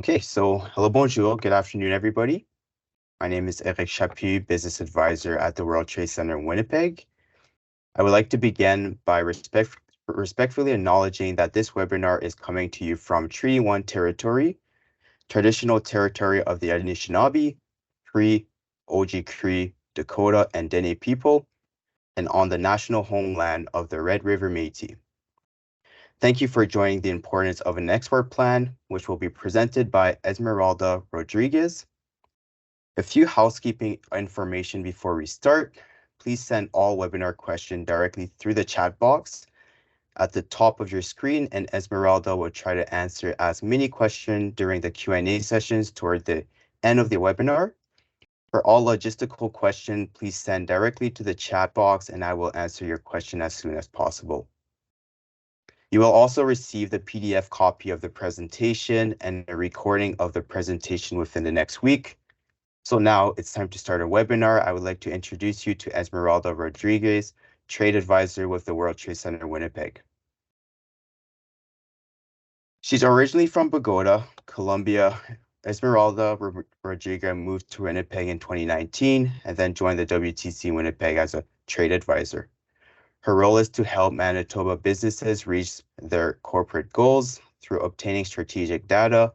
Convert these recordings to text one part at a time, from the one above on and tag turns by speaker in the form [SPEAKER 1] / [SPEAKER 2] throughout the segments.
[SPEAKER 1] Okay, so hello, bonjour, good afternoon, everybody. My name is Eric Chaput, Business Advisor at the World Trade Centre Winnipeg. I would like to begin by respectfully acknowledging that this webinar is coming to you from Treaty 1 territory, traditional territory of the Anishinaabe, Cree, Oji-Cree, Dakota, and Dene people, and on the national homeland of the Red River Métis. Thank you for joining the importance of an export plan, which will be presented by Esmeralda Rodriguez. A few housekeeping information before we start. Please send all webinar questions directly through the chat box at the top of your screen, and Esmeralda will try to answer as many questions during the Q&A sessions toward the end of the webinar. For all logistical questions, please send directly to the chat box and I will answer your question as soon as possible. You will also receive the PDF copy of the presentation and a recording of the presentation within the next week. So now it's time to start our webinar. I would like to introduce you to Esmeralda Rodriguez, Trade Advisor with the World Trade Centre Winnipeg. She's originally from Bogota, Colombia. Esmeralda Rodriguez moved to Winnipeg in 2019 and then joined the WTC Winnipeg as a trade advisor. Her role is to help Manitoba businesses reach their corporate goals through obtaining strategic data,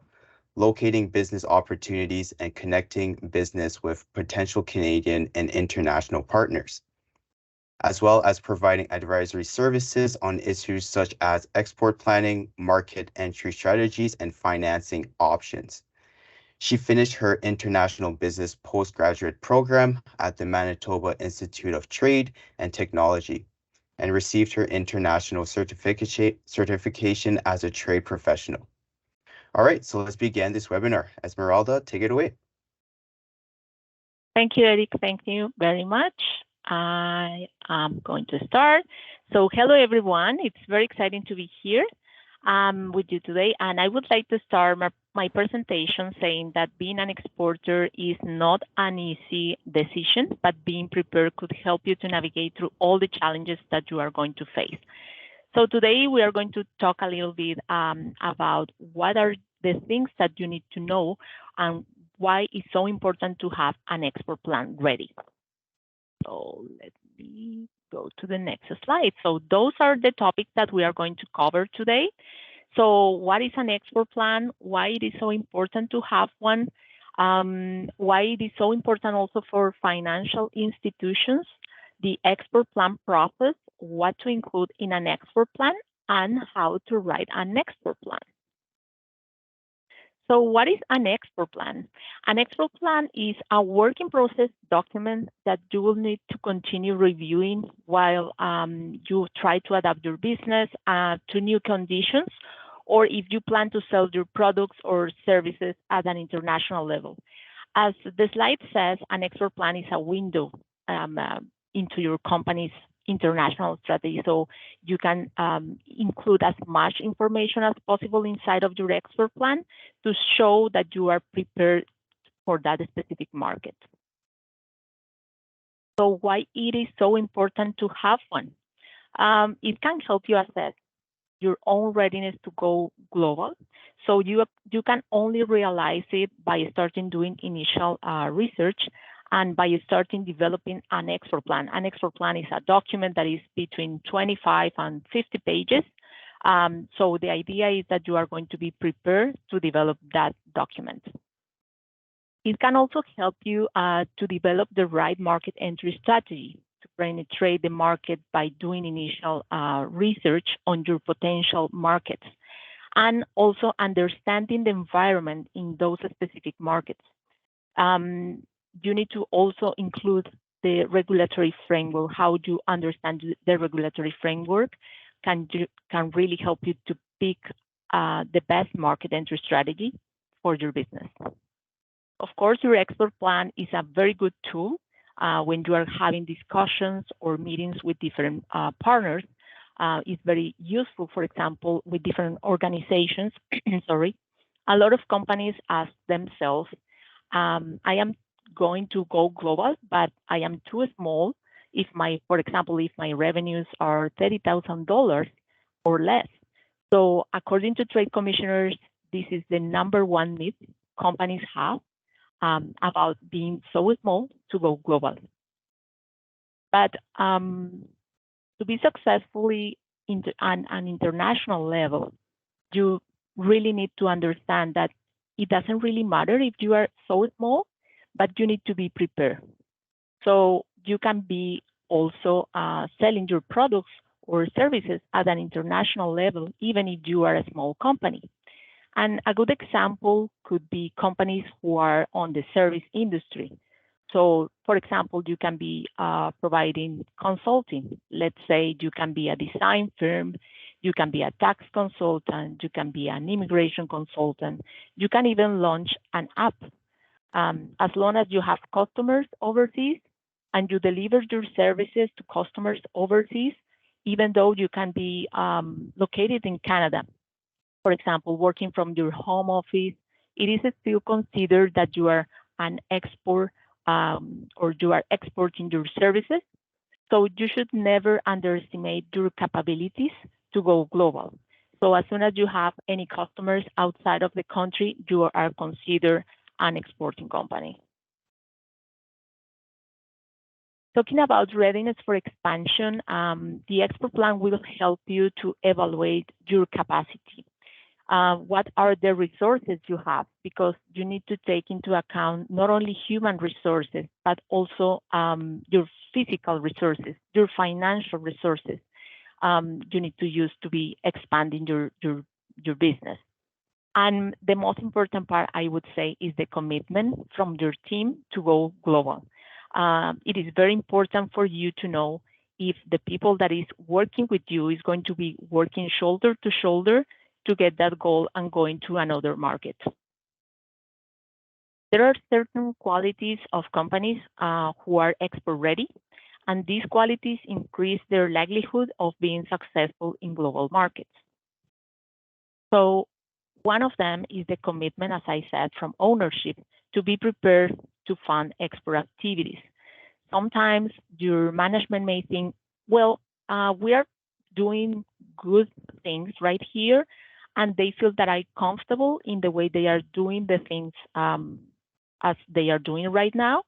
[SPEAKER 1] locating business opportunities, and connecting business with potential Canadian and international partners, as well as providing advisory services on issues such as export planning, market entry strategies, and financing options. She finished her international business postgraduate program at the Manitoba Institute of Trade and Technology and received her international certification as a trade professional. All right, so let's begin this webinar. Esmeralda, take it away.
[SPEAKER 2] Thank you, Eric. Thank you very much. I am going to start. So hello, everyone. It's very exciting to be here with you today. And I would like to start my presentation saying that being an exporter is not an easy decision, but being prepared could help you to navigate through all the challenges that you are going to face. So today we are going to talk a little bit about what are the things that you need to know and why it's so important to have an export plan ready. So let me go to the next slide. So those are the topics that we are going to cover today. So what is an export plan? Why it is so important to have one? Why it is so important also for financial institutions? The export plan process, what to include in an export plan, and how to write an export plan. So what is an export plan? An export plan is a work in process document that you will need to continue reviewing while you try to adapt your business to new conditions, or if you plan to sell your products or services at an international level. As the slide says, an export plan is a window into your company's international strategy. So you can include as much information as possible inside of your export plan to show that you are prepared for that specific market. So why it is so important to have one? It can help you assess your own readiness to go global. So you can only realize it by starting doing initial research and by starting developing an export plan. An export plan is a document that is between 25 and 50 pages. So the idea is that you are going to be prepared to develop that document. It can also help you to develop the right market entry strategy to penetrate the market by doing initial research on your potential markets and also understanding the environment in those specific markets. You need to also include the regulatory framework. How do you understand the regulatory framework can really help you to pick the best market entry strategy for your business. Of course, your export plan is a very good tool when you are having discussions or meetings with different partners. It's very useful, for example, with different organizations. Sorry, a lot of companies ask themselves, I am going to go global, but I am too small. If for example, if my revenues are $30,000 or less. So according to trade commissioners, this is the number one myth companies have about being so small to go global. But to be successfully on an international level, you really need to understand that it doesn't really matter if you are so small, but you need to be prepared. So you can be also selling your products or services at an international level, even if you are a small company. And a good example could be companies who are on the service industry. So, for example, you can be providing consulting. Let's say you can be a design firm, you can be a tax consultant, you can be an immigration consultant, you can even launch an app. As long as you have customers overseas and you deliver your services to customers overseas, even though you can be located in Canada, for example, working from your home office, it is still considered that you are an export or you are exporting your services. So you should never underestimate your capabilities to go global. So as soon as you have any customers outside of the country, you are considered an exporting company. Talking about readiness for expansion, the export plan will help you to evaluate your capacity. What are the resources you have? Because you need to take into account not only human resources, but also your physical resources, your financial resources you need to use to be expanding your business. And the most important part, I would say, is the commitment from your team to go global. It is very important for you to know if the people that is working with you is going to be working shoulder to shoulder to get that goal and going to another market. There are certain qualities of companies who are export ready, and these qualities increase their likelihood of being successful in global markets. So one of them is the commitment, as I said, from ownership to be prepared to fund export activities. Sometimes your management may think, well, we are doing good things right here, and they feel that I'm comfortable in the way they are doing the things as they are doing right now.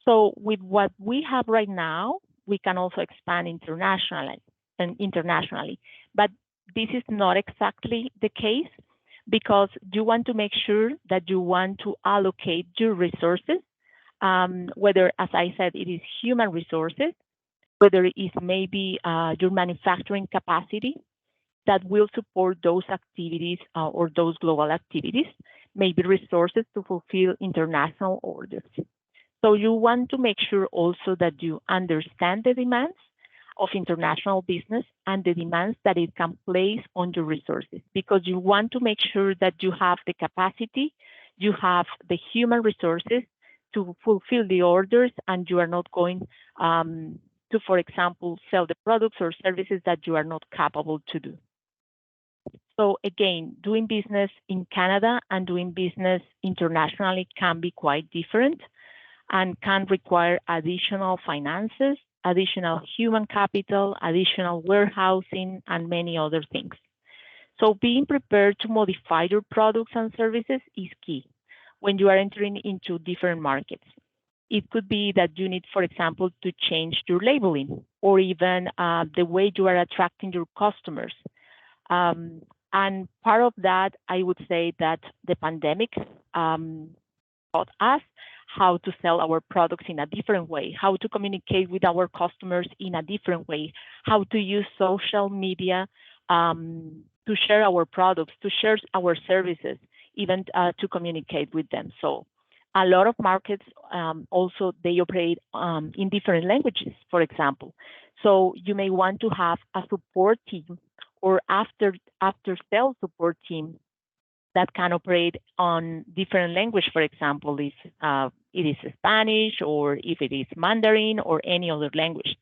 [SPEAKER 2] So with what we have right now, we can also expand internationally. But this is not exactly the case, because you want to make sure that you want to allocate your resources, whether, as I said, it is human resources, whether it is maybe your manufacturing capacity that will support those activities or those global activities, maybe resources to fulfill international orders. So you want to make sure also that you understand the demands of international business and the demands that it can place on your resources, because you want to make sure that you have the capacity, you have the human resources to fulfill the orders, and you are not going to, for example, sell the products or services that you are not capable to do. So again, doing business in Canada and doing business internationally can be quite different and can require additional finances, additional human capital, additional warehousing, and many other things. So being prepared to modify your products and services is key when you are entering into different markets. It could be that you need, for example, to change your labeling or even the way you are attracting your customers. And part of that, I would say that the pandemic taught us how to sell our products in a different way, how to communicate with our customers in a different way, how to use social media to share our products, to share our services, even to communicate with them. So a lot of markets also, they operate in different languages, for example. So you may want to have a support team or after sales support team that can operate on different language, for example, if it is Spanish or if it is Mandarin or any other language.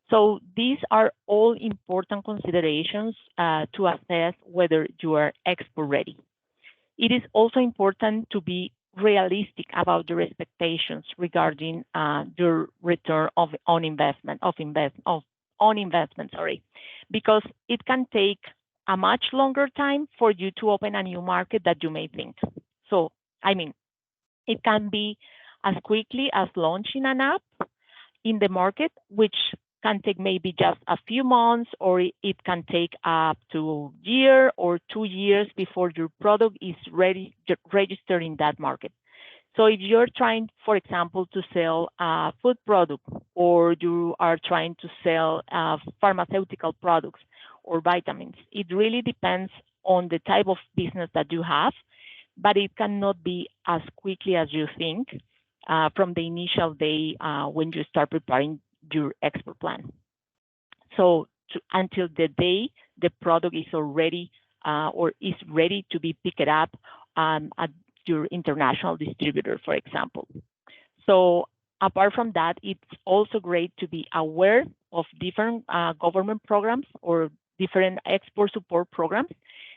[SPEAKER 2] So these are all important considerations to assess whether you are export ready. It is also important to be realistic about your expectations regarding your return on investment, because it can take a much longer time for you to open a new market that you may think. So, I mean, it can be as quickly as launching an app in the market, which can take maybe just a few months, or it can take up to a year or 2 years before your product is ready to register in that market. So if you're trying, for example, to sell a food product, or you are trying to sell pharmaceutical products or vitamins, it really depends on the type of business that you have, but it cannot be as quickly as you think from the initial day when you start preparing your export plan. So until the day the product is already or is ready to be picked up at your international distributor, for example. So apart from that, it's also great to be aware of different government programs or different export support programs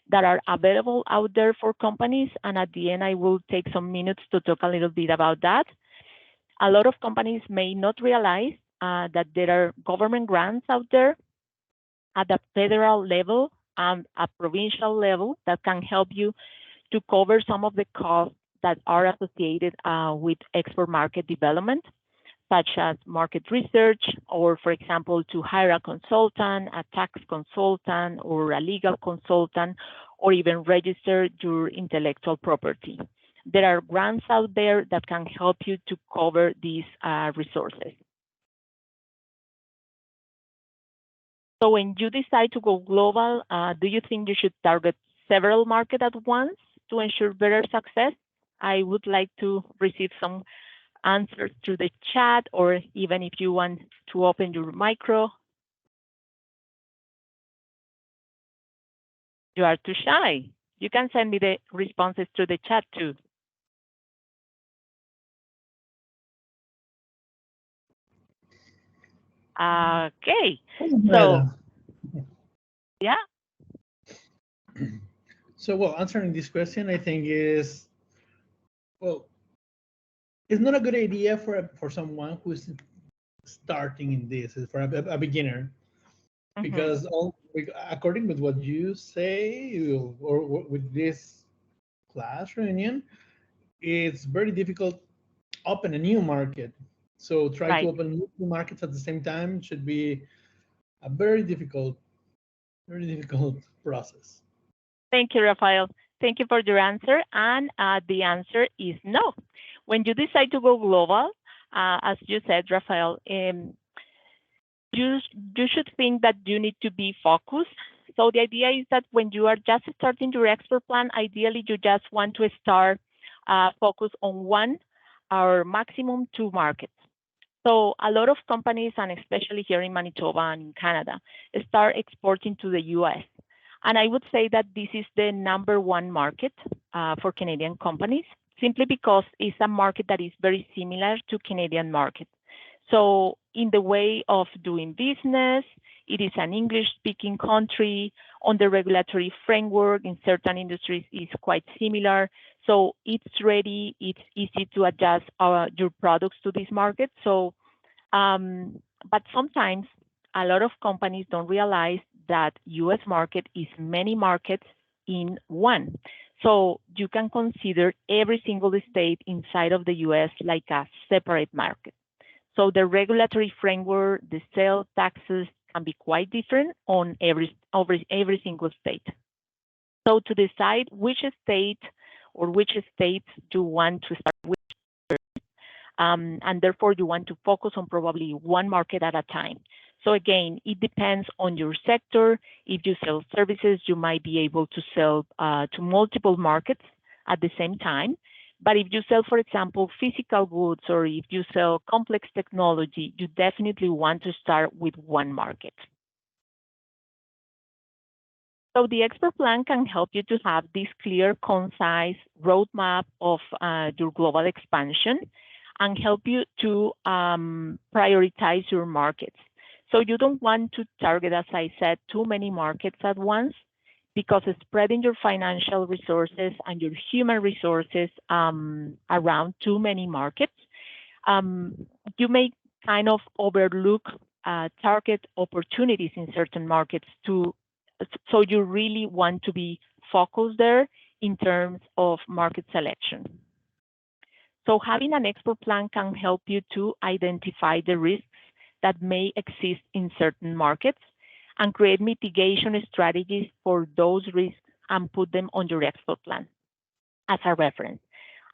[SPEAKER 2] that are available out there for companies. And at the end, I will take some minutes to talk a little bit about that. A lot of companies may not realize that there are government grants out there at the federal level and a provincial level that can help you to cover some of the costs that are associated with export market development, such as market research, or for example, to hire a consultant, a tax consultant, or a legal consultant, or even register your intellectual property. There are grants out there that can help you to cover these resources. So when you decide to go global, do you think you should target several markets at once to ensure better success? I would like to receive some answers through the chat, or even if you want to open your micro. You are too shy. You can send me the responses through the chat too. Okay, so yeah.
[SPEAKER 3] So, well, answering this question, I think is, well, it's not a good idea for someone who's starting in this, for a beginner, because according with what you say, or with this class reunion, it's very difficult to open a new market. So try to open new markets at the same time should be a very difficult process.
[SPEAKER 2] Thank you, Rafael. Thank you for your answer. And the answer is no. When you decide to go global, as you said, Rafael, you should think that you need to be focused. So the idea is that when you are just starting your export plan, ideally you just want to start focus on one or maximum two markets. So a lot of companies, and especially here in Manitoba and in Canada, start exporting to the US. And I would say that this is the #1 market for Canadian companies, simply because it's a market that is very similar to Canadian market. So in the way of doing business, it is an English-speaking country. On the regulatory framework in certain industries is quite similar. So it's ready, it's easy to adjust your products to this market. So, but sometimes a lot of companies don't realize that US market is many markets in one. So you can consider every single state inside of the US like a separate market. So the regulatory framework, the sales taxes can be quite different on every single state. So to decide which state or which states you want to start with, and therefore you want to focus on probably one market at a time. So again, it depends on your sector. If you sell services, you might be able to sell to multiple markets at the same time. But if you sell, for example, physical goods, or if you sell complex technology, you definitely want to start with one market. So the expert plan can help you to have this clear, concise roadmap of your global expansion and help you to prioritize your markets. So you don't want to target, as I said, too many markets at once, because spreading your financial resources and your human resources around too many markets, you may kind of overlook target opportunities in certain markets to so you really want to be focused there in terms of market selection. So having an expert plan can help you to identify the risks that may exist in certain markets and create mitigation strategies for those risks and put them on your expert plan as a reference.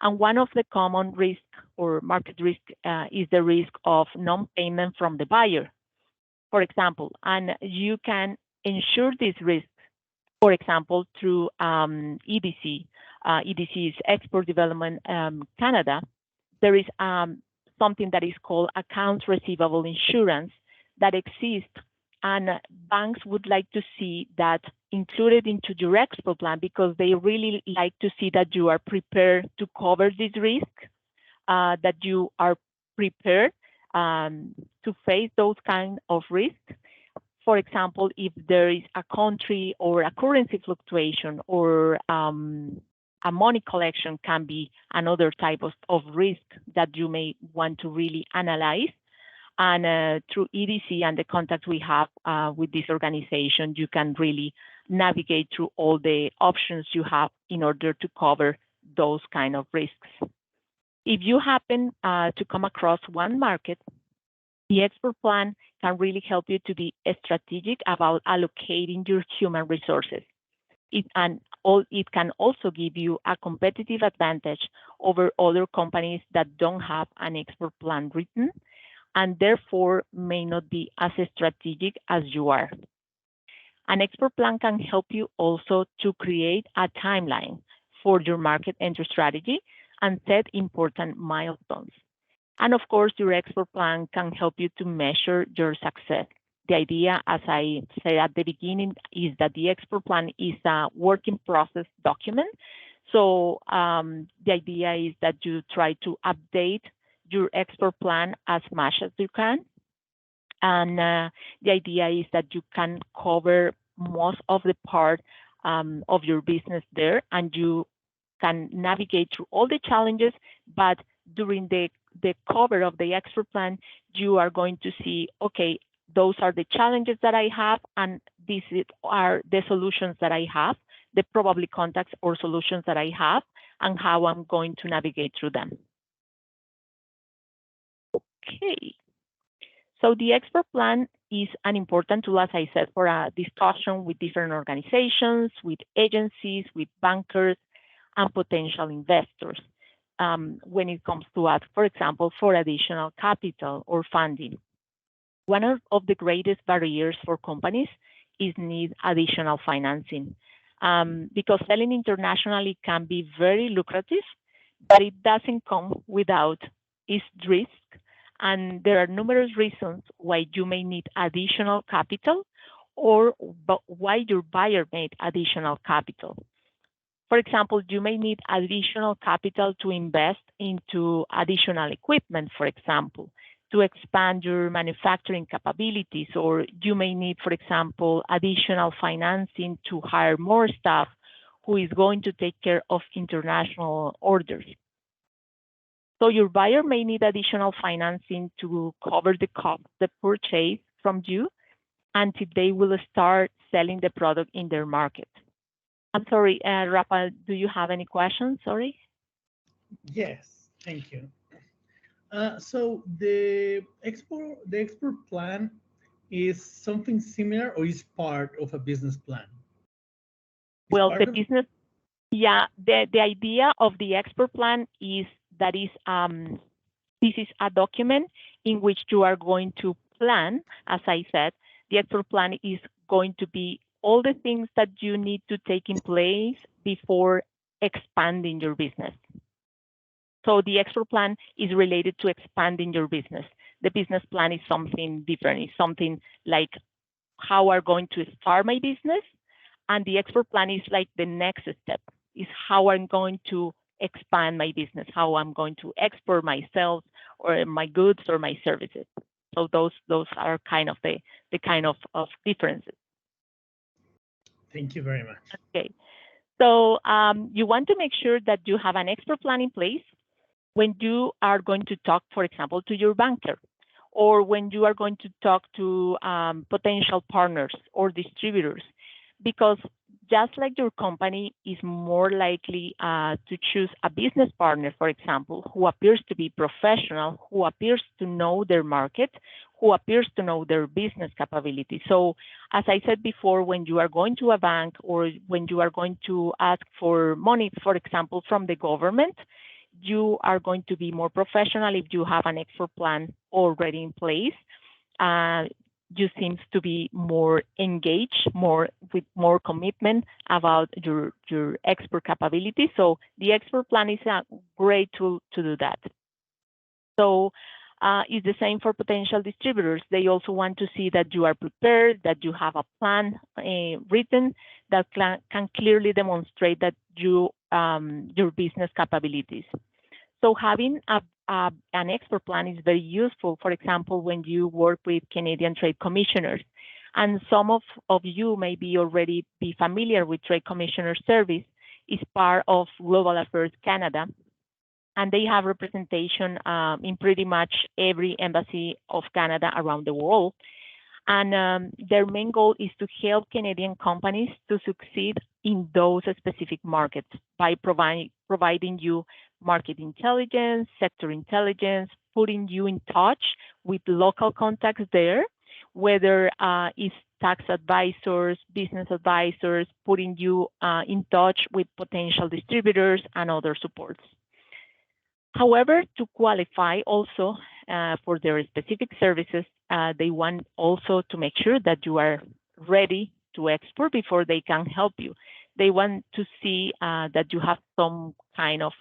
[SPEAKER 2] And one of the common risks or market risk is the risk of non-payment from the buyer, for example, and you can ensure these risks, for example, through EDC. EDC is Export Development Canada. There is something that is called accounts receivable insurance that exists, and banks would like to see that included into your export plan because they really like to see that you are prepared to cover this risk, that you are prepared to face those kind of risks. For example, if there is a country or a currency fluctuation or a money collection can be another type of risk that you may want to really analyze. And through EDC and the contacts we have with this organization, you can really navigate through all the options you have in order to cover those kind of risks. If you happen to come across one market, the expert plan can really help you to be strategic about allocating your human resources. It can also give you a competitive advantage over other companies that don't have an expert plan written and therefore may not be as strategic as you are. An expert plan can help you also to create a timeline for your market entry strategy and set important milestones. And of course, your expert plan can help you to measure your success. The idea, as I said at the beginning, is that the expert plan is a work in process document. So the idea is that you try to update your expert plan as much as you can. And the idea is that you can cover most of the part of your business there, and you can navigate through all the challenges, but during the cover of the expert plan, you are going to see, okay, those are the challenges that I have, and these are the solutions that I have, the probably contacts or solutions that I have, and how I'm going to navigate through them. Okay. So the expert plan is an important tool, as I said, for a discussion with different organizations, with agencies, with bankers, and potential investors when it comes to ask, for example, for additional capital or funding. One of the greatest barriers for companies is need additional financing because selling internationally can be very lucrative, but it doesn't come without its risk. And there are numerous reasons why you may need additional capital or why your buyer made additional capital. For example, you may need additional capital to invest into additional equipment, for example, to expand your manufacturing capabilities, or you may need, for example, additional financing to hire more staff who is going to take care of international orders. So your buyer may need additional financing to cover the cost of the purchase from you until they will start selling the product in their market. I'm sorry, Rafael, do you have any questions? Sorry.
[SPEAKER 3] Yes, thank you. So the export plan is something similar, or is part of a business plan?
[SPEAKER 2] Well, the business, yeah, the idea of the export plan is that this is a document in which you are going to plan. As I said, the export plan is going to be all the things that you need to take in place before expanding your business. So the export plan is related to expanding your business. The business plan is something different. It's something like how I'm going to start my business. And the export plan is like the next step, is how I'm going to expand my business, how I'm going to export myself or my goods or my services. So those are kind of the kind of differences.
[SPEAKER 3] Thank you very much.
[SPEAKER 2] Okay. So you want to make sure that you have an expert plan in place when you are going to talk, for example, to your banker, or when you are going to talk to potential partners or distributors, because just like your company is more likely to choose a business partner, for example, who appears to be professional, who appears to know their market, who appears to know their business capability. So as I said before, when you are going to a bank or when you are going to ask for money, for example, from the government, you are going to be more professional if you have an export plan already in place. You seem to be more engaged, with more commitment about your export capability. So the export plan is a great tool to do that. So it's the same for potential distributors. They also want to see that you are prepared, that you have a plan written that can clearly demonstrate that you your business capabilities. So having an export plan is very useful, for example, when you work with Canadian Trade Commissioners. And some of you may already be familiar with Trade Commissioner Service. It's part of Global Affairs Canada. And they have representation in pretty much every embassy of Canada around the world. And their main goal is to help Canadian companies to succeed in those specific markets by providing you market intelligence, sector intelligence, putting you in touch with local contacts there, whether it's tax advisors, business advisors, putting you in touch with potential distributors and other supports. However, to qualify also for their specific services, they want also to make sure that you are ready to export before they can help you. They want to see that you have some kind of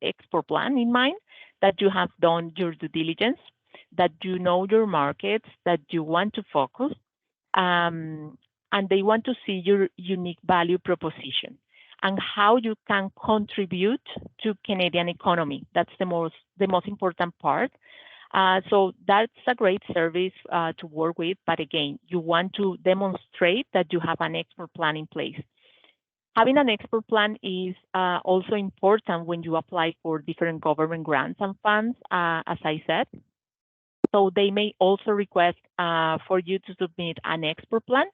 [SPEAKER 2] export plan in mind, that you have done your due diligence, that you know your markets, that you want to focus, and they want to see your unique value proposition and how you can contribute to Canadian economy. That's the most important part. So that's a great service to work with. But again, you want to demonstrate that you have an export plan in place. Having an export plan is also important when you apply for different government grants and funds, as I said. So they may also request for you to submit an export plan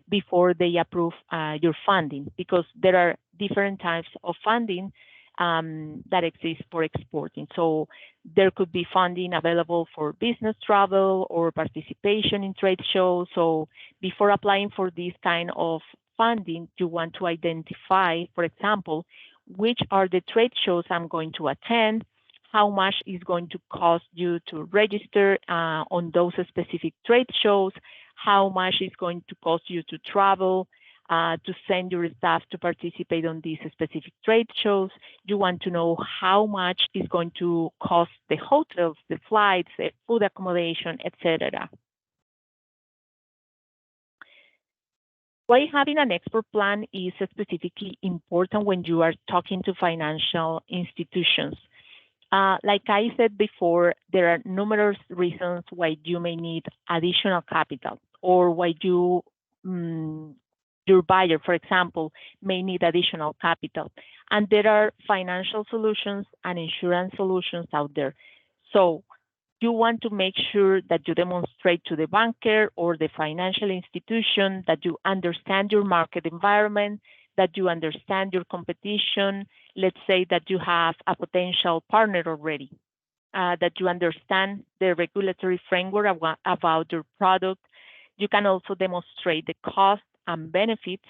[SPEAKER 2] before they approve your funding, because there are different types of funding that exist for exporting. So there could be funding available for business travel or participation in trade shows. So before applying for this kind of funding, you want to identify, for example, which are the trade shows I'm going to attend, how much is going to cost you to register on those specific trade shows, how much is going to cost you to travel, to send your staff to participate on these specific trade shows. You want to know how much is going to cost the hotels, the flights, the food accommodation, etc. Why having an export plan is specifically important when you are talking to financial institutions. Like I said before, there are numerous reasons why you may need additional capital, or why your buyer, for example, may need additional capital. And there are financial solutions and insurance solutions out there. So you want to make sure that you demonstrate to the banker or the financial institution that you understand your market environment, that you understand your competition. Let's say that you have a potential partner already, that you understand the regulatory framework about your product. You can also demonstrate the cost and benefits.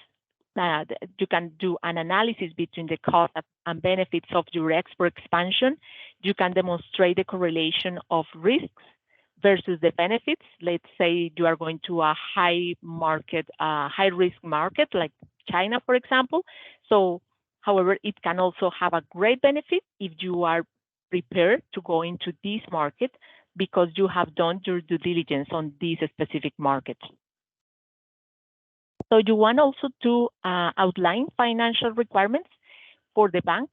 [SPEAKER 2] You can do an analysis between the cost and benefits of your export expansion. You can demonstrate the correlation of risks versus the benefits. Let's say you are going to a high risk market like China, for example. So, however, it can also have a great benefit if you are prepared to go into this market because you have done your due diligence on these specific markets. So you want also to outline financial requirements for the bank.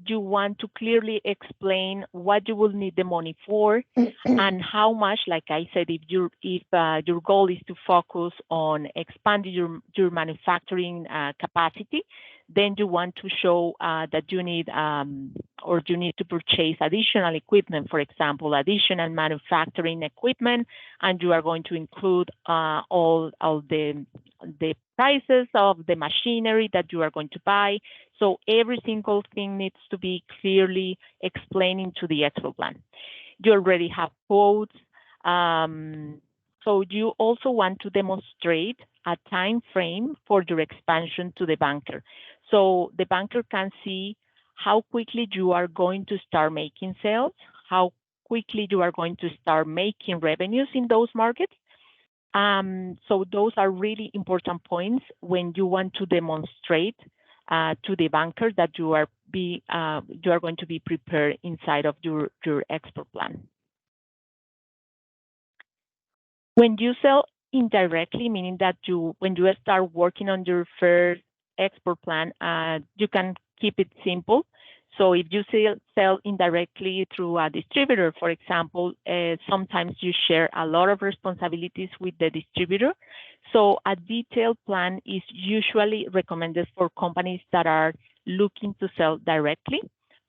[SPEAKER 2] You want to clearly explain what you will need the money for and how much. Like I said, if your goal is to focus on expanding your manufacturing capacity, then you want to show that you need to purchase additional equipment, for example, additional manufacturing equipment, and you are going to include all the prices of the machinery that you are going to buy. So every single thing needs to be clearly explaining to the expo plan. You already have quotes. So you also want to demonstrate a time frame for your expansion to the banker. So the banker can see how quickly you are going to start making sales, how quickly you are going to start making revenues in those markets. So those are really important points when you want to demonstrate to the banker that you are going to be prepared inside of your export plan. When you sell indirectly, meaning that when you start working on your first export plan, you can keep it simple. So if you sell indirectly through a distributor, for example, sometimes you share a lot of responsibilities with the distributor. So a detailed plan is usually recommended for companies that are looking to sell directly.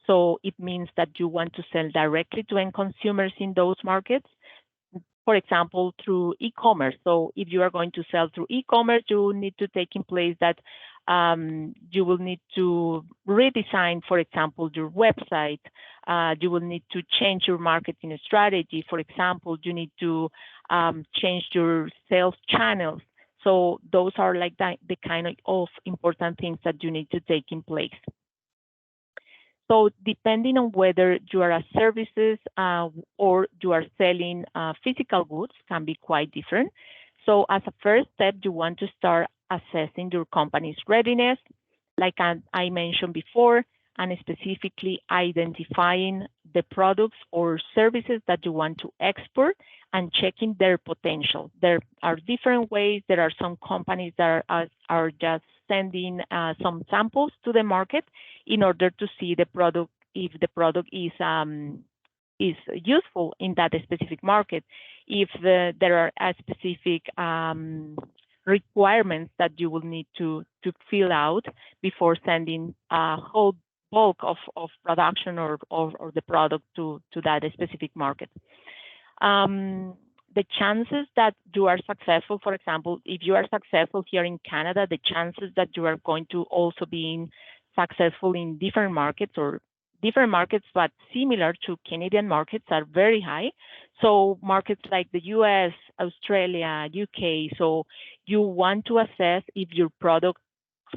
[SPEAKER 2] So it means that you want to sell directly to end consumers in those markets, for example, through e-commerce. So if you are going to sell through e-commerce, you need to take in place that you will need to redesign, for example, your website. You will need to change your marketing strategy. For example, you need to change your sales channels. So those are like the kind of important things that you need to take in place. So depending on whether you are a services or you are selling physical goods can be quite different. So as a first step, you want to start assessing your company's readiness, like I mentioned before, and specifically identifying the products or services that you want to export and checking their potential. There are different ways. There are some companies that are just sending some samples to the market in order to see the product, if the product is useful in that specific market, if there are specific requirements that you will need to fill out before sending a whole bulk of production or the product to that specific market. The chances that you are successful, for example, if you are successful here in Canada, the chances that you are going to also be successful in different markets but similar to Canadian markets are very high. So markets like the US, Australia, UK, so you want to assess if your product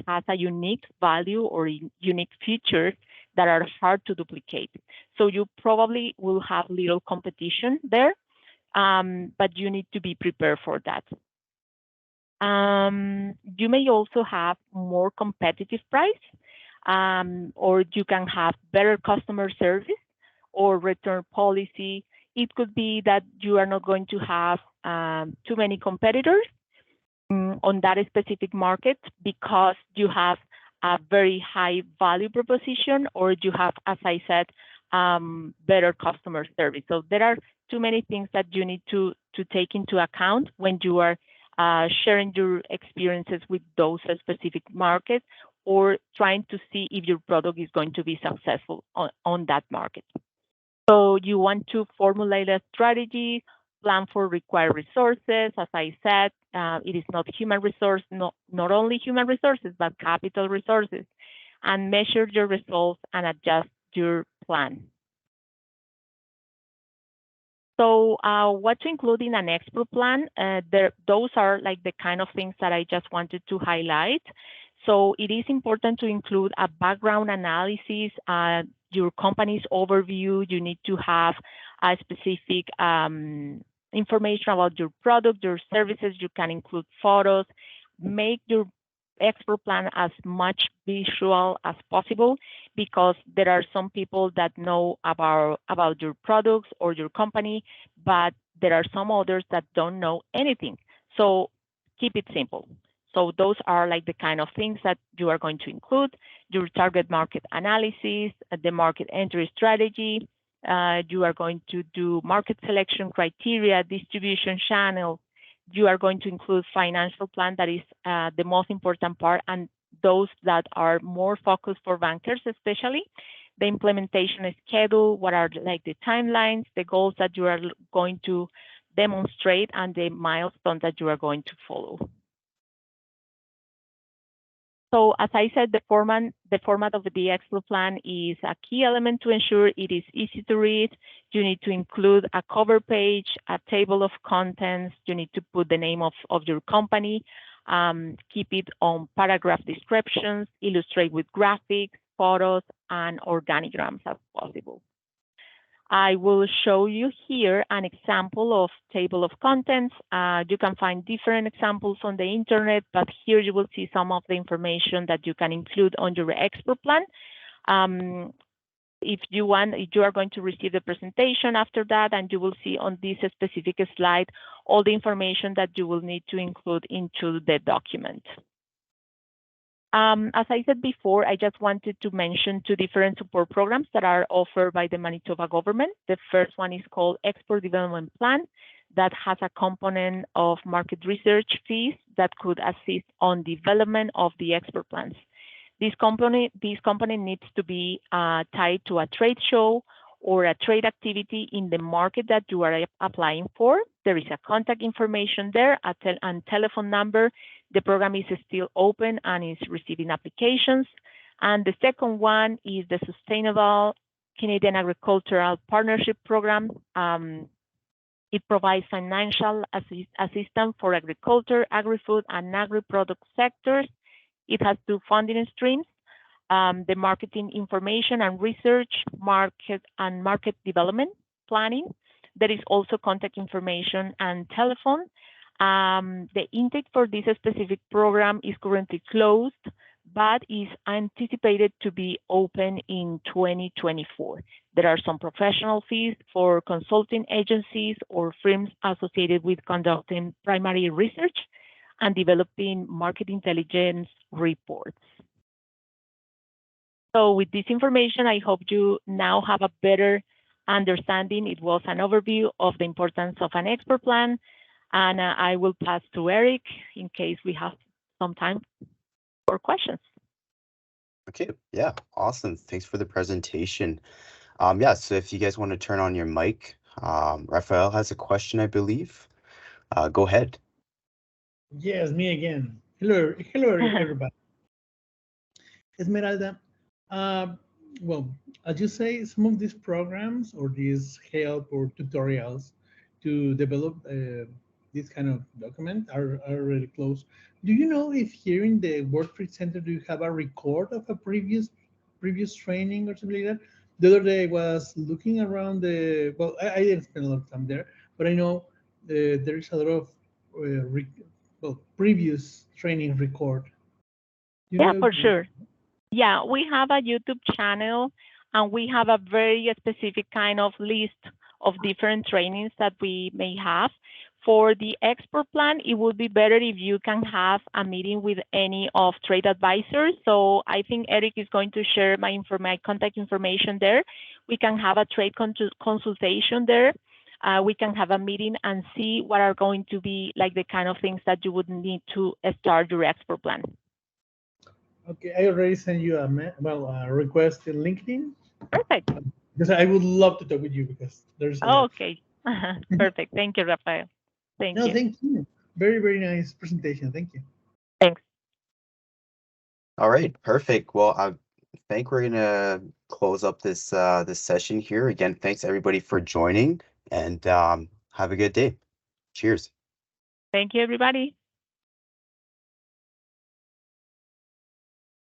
[SPEAKER 2] has a unique value or unique features that are hard to duplicate. So you probably will have little competition there, but you need to be prepared for that. You may also have more competitive price, or you can have better customer service or return policy. It could be that you are not going to have too many competitors on that specific market because you have a very high value proposition, or you have, as I said, better customer service. So there are too many things that you need to take into account when you are sharing your experiences with those specific markets or trying to see if your product is going to be successful on that market. So you want to formulate a strategy, plan for required resources. As I said, it is not human resource, not only human resources, but capital resources, and measure your results and adjust your plan. So what to include in an export plan? Those are like the kind of things that I just wanted to highlight. So it is important to include a background analysis, your company's overview. You need to have a specific information about your product, your services. You can include photos. Make your export plan as much visual as possible, because there are some people that know about your products or your company, but there are some others that don't know anything. So keep it simple. So those are like the kind of things that you are going to include: your target market analysis, the market entry strategy. You are going to do market selection criteria, distribution channel. You are going to include financial plan, that is the most important part, and those that are more focused for bankers, especially the implementation schedule, what are like the timelines, the goals that you are going to demonstrate, and the milestones that you are going to follow. So as I said, the format of the Expert Plan is a key element to ensure it is easy to read. You need to include a cover page, a table of contents. You need to put the name of your company, keep it on paragraph descriptions, illustrate with graphics, photos, and organigrams as possible. I will show you here an example of table of contents. You can find different examples on the internet, but here you will see some of the information that you can include on your Expert Plan. If you are going to receive the presentation after that, and you will see on this specific slide all the information that you will need to include into the document. As I said before, I just wanted to mention two different support programs that are offered by the Manitoba government. The first one is called Export Development Plan, that has a component of market research fees that could assist on development of the export plans. This component needs to be tied to a trade show or a trade activity in the market that you are applying for. There is a contact information there, and telephone number. The program is still open and is receiving applications. And the second one is the Sustainable Canadian Agricultural Partnership Program. It provides financial assistance for agriculture, agri-food, and agri-product sectors. It has two funding streams, the marketing information and research, market development planning. There is also contact information and telephone. The intake for this specific program is currently closed, but is anticipated to be open in 2024. There are some professional fees for consulting agencies or firms associated with conducting primary research and developing market intelligence reports. So with this information, I hope you now have a better understanding. It was an overview of the importance of an expert plan, and I will pass to Eric in case we have some time for questions.
[SPEAKER 1] Okay, yeah, awesome. Thanks for the presentation. Yeah, so if you guys want to turn on your mic, Rafael has a question, I believe. Go ahead.
[SPEAKER 3] Yes, me again. Hello, everybody. Esmeralda, well, as you say, some of these programs or these help or tutorials to develop this kind of document are already closed. Do you know if here in the World Trade Center, do you have a record of a previous training or something like that? The other day I was looking around well, I didn't spend a lot of time there, but I know there is a lot of previous training record.
[SPEAKER 2] Yeah, for sure. Yeah, we have a YouTube channel, and we have a very specific kind of list of different trainings that we may have. For the expert plan, it would be better if you can have a meeting with any of trade advisors. So I think Eric is going to share my contact information there. We can have a trade consultation there. We can have a meeting and see what are going to be like the kind of things that you would need to start your expert plan.
[SPEAKER 3] Okay, I already sent you a request in LinkedIn.
[SPEAKER 2] Perfect.
[SPEAKER 3] Because I would love to talk with you because there's.
[SPEAKER 2] Okay, perfect. Thank you, Rafael. Thank you.
[SPEAKER 3] Thank you. Very, very nice presentation. Thank you.
[SPEAKER 2] Thanks.
[SPEAKER 1] All right, perfect. Well, I think we're gonna close up this this session here. Again, thanks everybody for joining, and have a good day. Cheers.
[SPEAKER 2] Thank you, everybody.